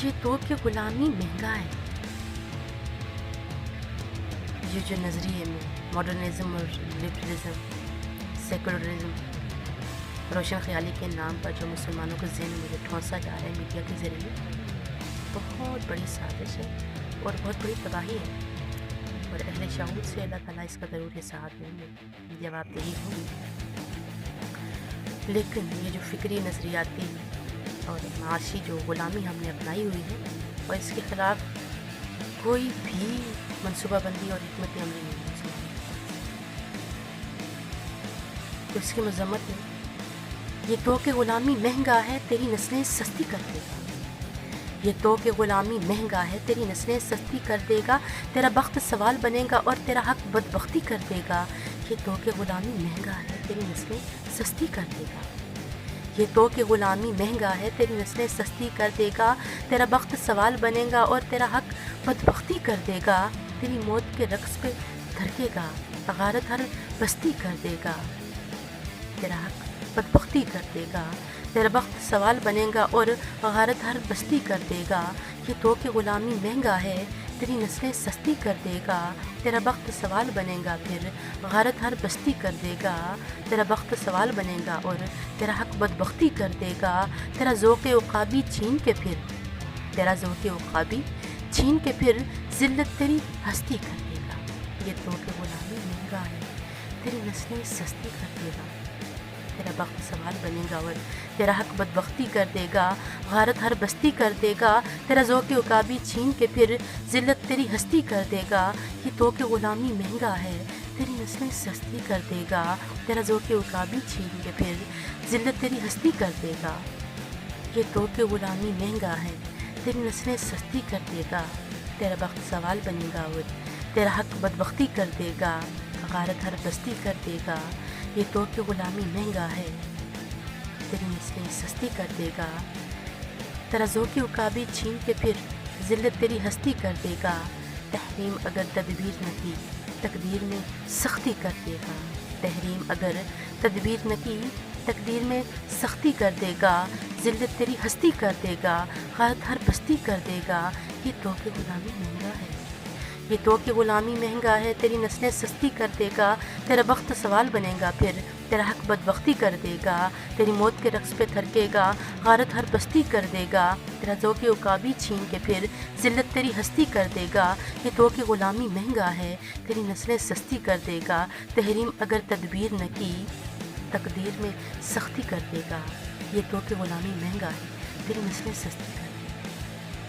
یہ تو کہ غلامی مہنگا ہے. یہ جو نظریے میں ماڈرنزم اور لبرلزم، سیکولرزم، روشن خیالی کے نام پر جو مسلمانوں کے ذہن میں ٹھونسا جا رہا ہے میڈیا کے ذریعے، بہت بڑی سازش ہے اور بہت بڑی تباہی ہے. اور اہل شعور سے اللہ تعالیٰ اس کا ضرور حساب دیں گے، جواب دہی ہوگی. لیکن یہ جو فکری، نظریاتی اور معاشی جو غلامی ہم نے اپنائی ہوئی ہے، اور اس کے خلاف کوئی بھی منصوبہ بندی اور حکمت عملی نہیں ہے. تو اس کی مذمت ہے. یہ تو کہ غلامی مہنگا ہے، تیری نسلیں سستی کر دے گا. یہ تو کہ غلامی مہنگا ہے، تیری نسلیں سستی کر دے گا. تیرا بخت سوال بنے گا اور تیرا حق بدبختی کر دے گا. یہ تو کہ غلامی مہنگا ہے، تیری نسلیں سستی کر دے گا. یہ تو کہ غلامی مہنگا ہے، تیری نسلیں سستی کر دے گا. تیرا بخت سوال بنے گا اور تیرا حق بدبختی کر دے گا. تیری موت کے رقص پہ تھرکے گا، غارت ہر بستی کر دے گا. تیرا حق بدبختی کر دے گا. تیرا بخت سوال بنے گا اور غارت ہر بستی کر دے گا. یہ تو کہ غلامی مہنگا ہے، تیری نسلیں سستی کر دے گا. تیرا بخت سوال بنے گا، پھر غارت ہر بستی کر دے گا. تیرا بخت سوال بنے گا اور تیرا حق بدبختی کر دے گا. تیرا ذوق عقابی چھین کے پھر، تیرا ذوق عقابی چھین کے پھر ذلت تیری ہستی کر دے گا. یہ تو کہ غلامی مہنگا ہے، تیری نسلیں سستی کر دے گا. تیرا بخت سوال بنے گا اور تیرا حق بدبختی کر دے گا. غارت ہر بستی کر دے گا. تیرا ذوق عقابی چھین کے پھر ذلت تیری ہستی کر دے گا. یہ تو کہ غلامی مہنگا ہے، تیری نسلیں سستی کر دے گا. تیرا ذوق عقابی چھین کے پھر ذلت تیری ہستی کر دے گا. یہ تو کہ غلامی مہنگا ہے، تیری نسلیں سستی کر دے گا. تیرا بخت سوال بنے گا اور تیرا حق بدبختی کر دے گا. غارت ہر بستی کر دے گا. یہ تو کہ غلامی مہنگا ہے، تیری نسلیں سستی کر دے گا. تیرا ذوق عقابی چھین کے پھر ذلت تیری ہستی کر دے گا. تحریم اگر تدبیر نہ کی، تقدیر میں سختی کر دے گا. تحریم اگر تدبیر نہ کی، تقدیر میں سختی کر دے گا. ذلت تیری ہستی کر دے گا. غارت ہر بستی کر دے گا. یہ تو کہ غلامی مہنگا ہے. یہ تو کہ غلامی مہنگا ہے، تیری نسلیں سستی کر دے گا. تیرا بخت سوال بنے گا، پھر تیرا حق بدبختی کر دے گا. تیری موت کے رقص پہ تھرکے گا، غارت ہر بستی کر دے گا. تیرا ذوق عقابی چھین کے پھر ذلت تیری ہستی کر دے گا. یہ تو کہ غلامی مہنگا ہے، تیری نسلیں سستی کر دے گا. تحریم اگر تدبیر نہ کی، تقدیر میں سختی کر دے گا. یہ تو کہ غلامی مہنگا ہے، تیری نسلیں سستی کر دے گا.